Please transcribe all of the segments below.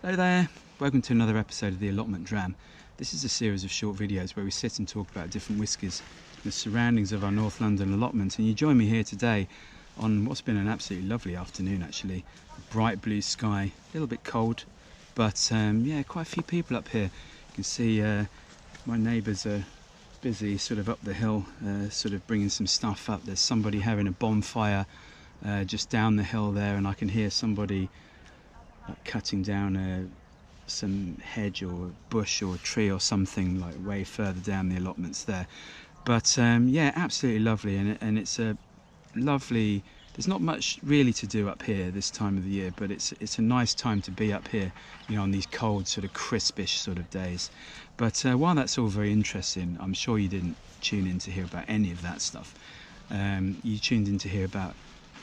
Hello there, welcome to another episode of the Allotment Dram. This is a series of short videos where we sit and talk about different whiskies, the surroundings of our North London allotment, and you join me here today on what's been an absolutely lovely afternoon actually. Bright blue sky, a little bit cold, but yeah, quite a few people up here. You can see my neighbours are busy sort of up the hill, sort of bringing some stuff up. There's somebody having a bonfire just down the hill there, and I can hear somebody cutting down some hedge or bush or tree or something like way further down the allotments there. But yeah, absolutely lovely, and it's a lovely, there's not much really to do up here this time of the year, but it's a nice time to be up here, you know, on these cold sort of crispish sort of days. But while that's all very interesting, I'm sure you didn't tune in to hear about any of that stuff. You tuned in to hear about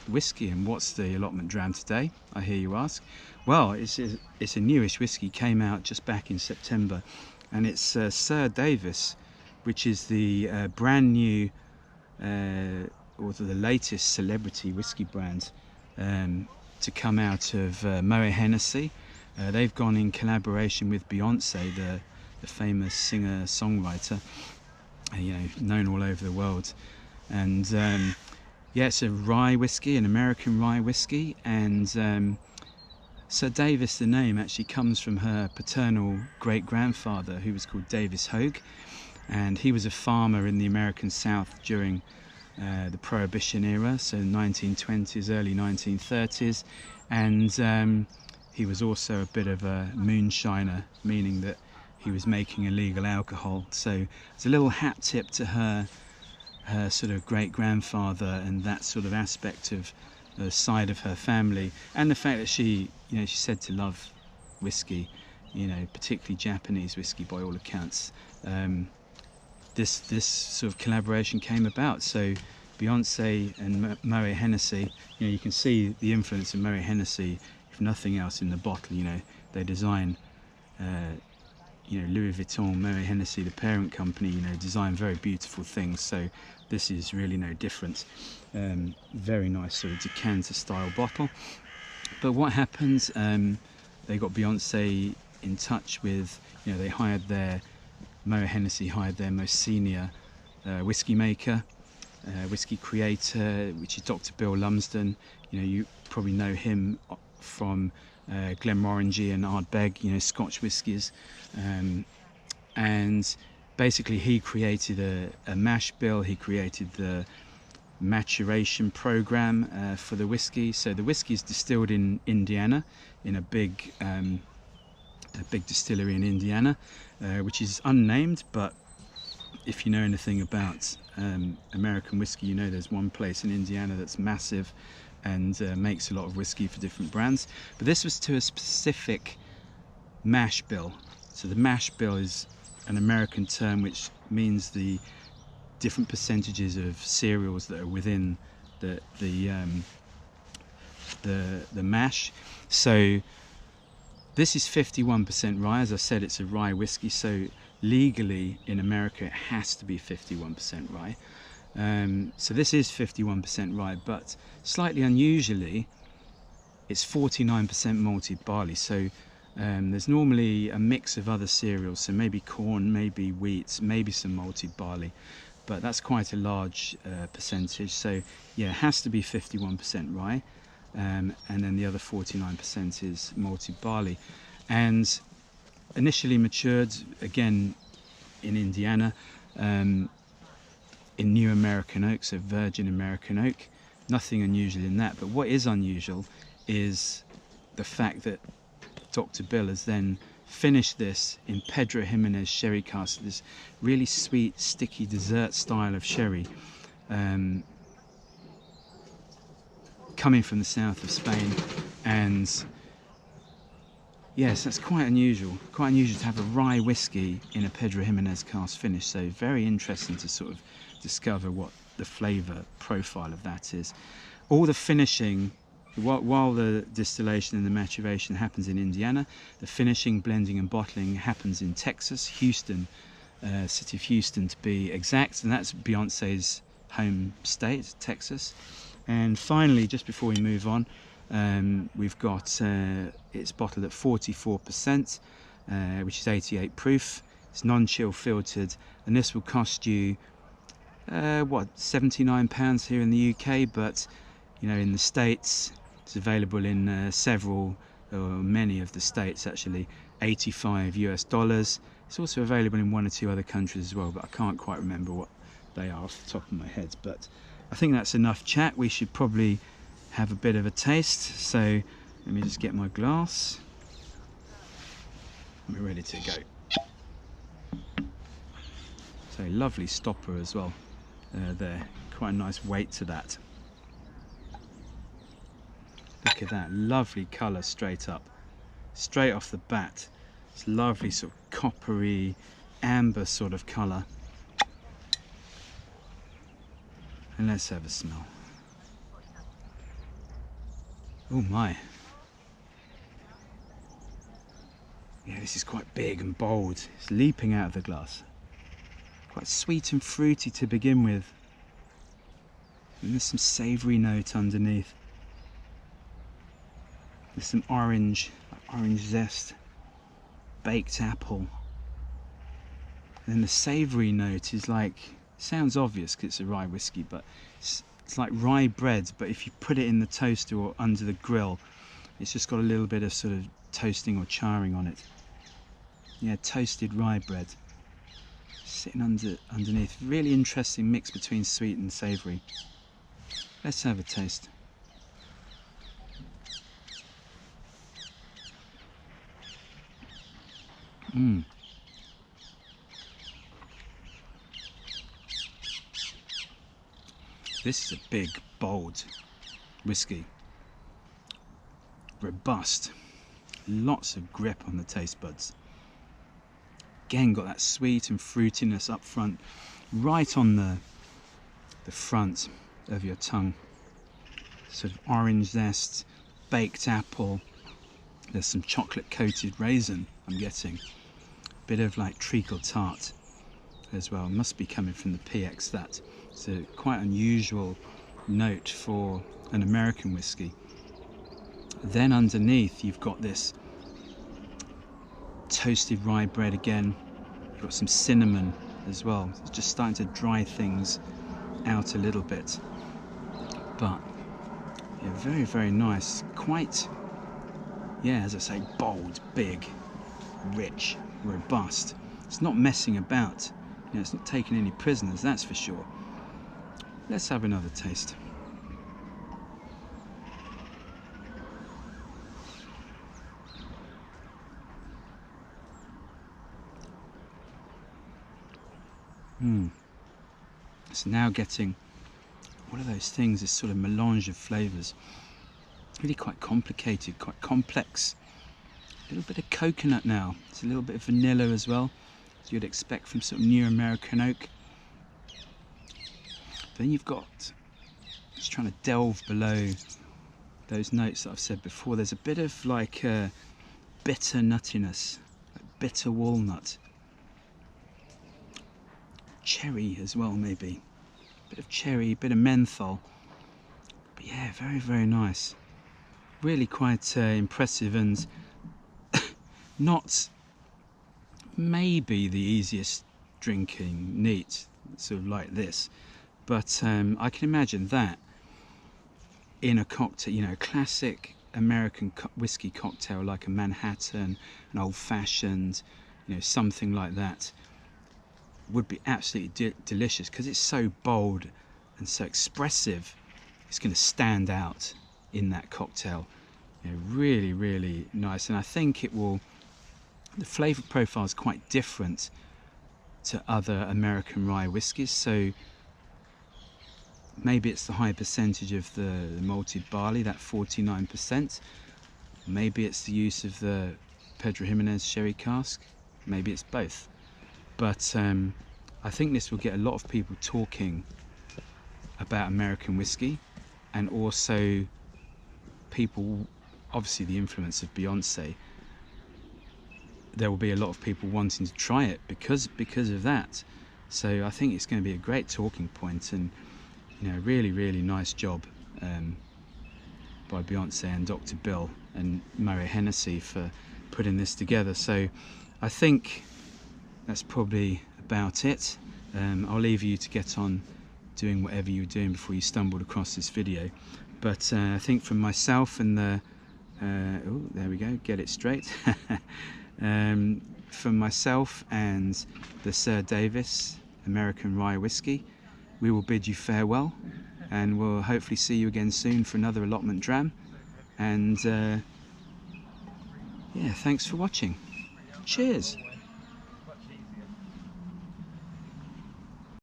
whiskey. And what's the Allotment Dram today, I hear you ask? Well, it's a newish whiskey, came out just back in September, and it's SirDavis, which is the brand new or the latest celebrity whiskey brand to come out of Moet Hennessy. They've gone in collaboration with Beyonce, the famous singer-songwriter, you know, known all over the world. And yeah, it's a rye whiskey, an American rye whiskey, and SirDavis, the name, actually comes from her paternal great-grandfather, who was called Davis Hogue, and he was a farmer in the American South during the Prohibition era, so 1920s, early 1930s, and he was also a bit of a moonshiner, meaning that he was making illegal alcohol. So it's a little hat tip to her sort of great-grandfather and that sort of aspect of the side of her family, and the fact that she, you know, she's said to love whiskey, you know, particularly Japanese whiskey by all accounts. This sort of collaboration came about. So Beyonce and Moet Hennessy, you know, you can see the influence of Moet Hennessy, if nothing else, in the bottle. You know, they design you know, Louis Vuitton, Moet Hennessy, the parent company, you know, design very beautiful things. So this is really no different. Very nice sort of decanter style bottle. But what happens, they got Beyonce in touch with, you know, they hired Moet Hennessy hired their most senior whiskey maker, whiskey creator, which is Dr. Bill Lumsden. You know, you probably know him from Glenmorangie and Ardbeg, you know, Scotch whiskies, and basically he created a mash bill. He created the maturation program for the whiskey. So the whiskey is distilled in Indiana, in a big distillery in Indiana, which is unnamed, but if you know anything about American whiskey, you know there's one place in Indiana that's massive and makes a lot of whiskey for different brands. But this was to a specific mash bill. So the mash bill is an American term which means the different percentages of cereals that are within the mash. So this is 51% rye. As I said, it's a rye whiskey, so legally in America it has to be 51% rye. So this is 51% rye, but slightly unusually it's 49% malted barley. So there's normally a mix of other cereals, so maybe corn, maybe wheat, maybe some malted barley, but that's quite a large percentage. So yeah, it has to be 51% rye, and then the other 49% is malted barley. And initially matured again in Indiana, in new American oak, so virgin American oak. Nothing unusual in that, but what is unusual is the fact that Dr. Bill has then finished this in Pedro Jimenez sherry cask, this really sweet, sticky dessert style of sherry, coming from the south of Spain. And yes, that's quite unusual to have a rye whiskey in a Pedro Jimenez cask finish. So very interesting to sort of discover what the flavour profile of that is. All the finishing, while the distillation and the maturation happens in Indiana, the finishing, blending and bottling happens in Texas, Houston, city of Houston to be exact, and that's Beyonce's home state, Texas. And finally, just before we move on, We've got it's bottled at 44%, which is 88 proof. It's non-chill filtered, and this will cost you what, £79 here in the UK, but you know, in the States it's available in several or many of the states actually, $85 US. It's also available in 1 or 2 other countries as well, but I can't quite remember what they are off the top of my head. But I think that's enough chat. We should probably have a bit of a taste, so let me just get my glass. We're ready to go. So lovely stopper as well there, quite a nice weight to that. Look at that, lovely colour straight up, straight off the bat. It's lovely sort of coppery amber sort of colour. And let's have a smell. Oh my. Yeah, this is quite big and bold. It's leaping out of the glass. Quite sweet and fruity to begin with. And there's some savoury note underneath. There's some orange, like orange zest, baked apple. And then the savoury note is like, sounds obvious because it's a rye whiskey, but it's like rye bread, but if you put it in the toaster or under the grill, it's just got a little bit of sort of toasting or charring on it. Yeah, toasted rye bread sitting underneath. Really interesting mix between sweet and savoury. Let's have a taste. This is a big, bold whiskey. Robust. Lots of grip on the taste buds. Again, got that sweet and fruitiness up front, right on the front of your tongue. Sort of orange zest, baked apple. There's some chocolate coated raisin I'm getting. Bit of like treacle tart as well. Must be coming from the PX, that. It's a quite unusual note for an American whiskey. Then underneath you've got this toasted rye bread again. You've got some cinnamon as well. It's just starting to dry things out a little bit. But yeah, very, very nice. Quite, yeah, as I say, bold, big, rich, robust. It's not messing about. You know, it's not taking any prisoners, that's for sure. Let's have another taste. It's now getting one of those things, this sort of melange of flavours. Really quite complicated, quite complex. A little bit of coconut now. It's a little bit of vanilla as well, as you'd expect from sort of New American oak. Then you've got, just trying to delve below those notes that I've said before, there's a bit of like bitter nuttiness, like bitter walnut. Cherry as well, maybe. Bit of cherry, bit of menthol. But yeah, very, very nice. Really quite impressive, and not maybe the easiest drinking neat, sort of like this. But I can imagine that in a cocktail, you know, a classic American whiskey cocktail like a Manhattan, an old-fashioned, you know, something like that, would be absolutely delicious because it's so bold and so expressive. It's going to stand out in that cocktail. You know, really, really nice, and I think it will. The flavour profile is quite different to other American rye whiskies, so maybe it's the high percentage of the malted barley, that 49%. Maybe it's the use of the Pedro Jimenez sherry cask. Maybe it's both. But I think this will get a lot of people talking about American whiskey, and also people, obviously the influence of Beyonce. There will be a lot of people wanting to try it because of that. So I think it's going to be a great talking point, and you know, really, really nice job by Beyonce and Dr. Bill and Murray Hennessy for putting this together. So I think that's probably about it. I'll leave you to get on doing whatever you were doing before you stumbled across this video. But I think from myself and the oh, there we go, get it straight. From myself and the SirDavis American Rye Whiskey, we will bid you farewell, and we'll hopefully see you again soon for another Allotment Dram. And yeah, thanks for watching. Cheers.